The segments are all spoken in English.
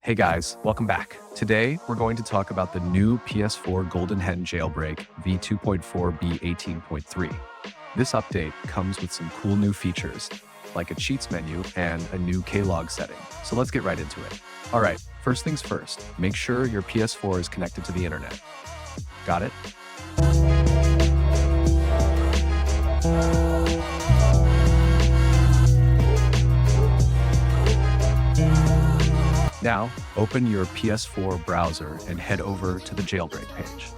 Hey guys, welcome back. Today, we're going to talk about the new PS4 GoldenHen Jailbreak V2.4b18.3. This update comes with some cool new features, like a cheats menu and a new Klog setting. So let's get right into it. All right, first things first, make sure your PS4 is connected to the internet. Got it? Now, open your PS4 browser and head over to the Jailbreak page.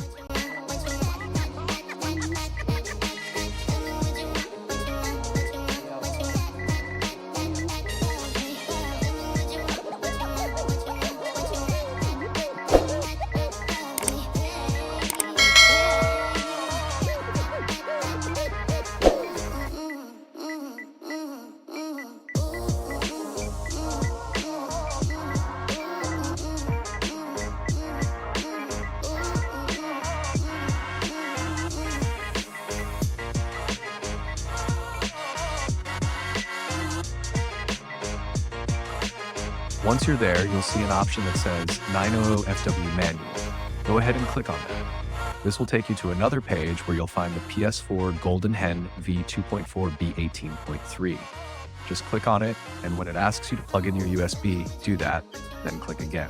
Once you're there, you'll see an option that says 9.00 FW Manual. Go ahead and click on that. This will take you to another page where you'll find the PS4 GoldenHen V2.4b18.3. Just click on it, and when it asks you to plug in your USB, do that, then click again.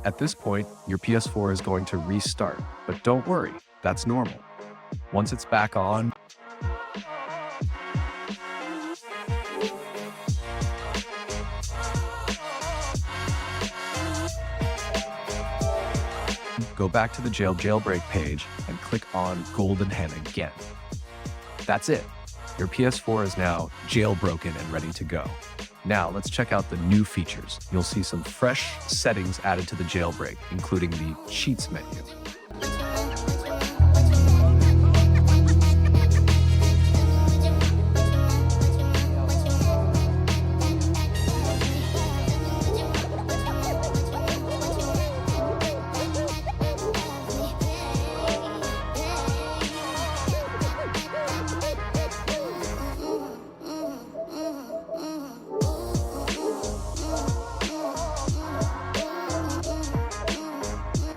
At this point, your PS4 is going to restart, but don't worry, that's normal. Once it's back on, go back to the Jailbreak page and click on GoldenHen again. That's it. Your PS4 is now jailbroken and ready to go. Now, let's check out the new features. You'll see some fresh settings added to the jailbreak, including the cheats menu.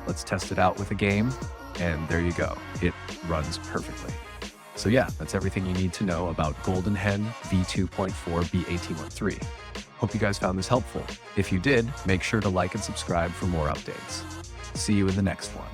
Let's test it out with a game, and there you go. It runs perfectly. So yeah, that's everything you need to know about GoldenHen V2.4b18.3. Hope you guys found this helpful. If you did, make sure to like and subscribe for more updates. See you in the next one.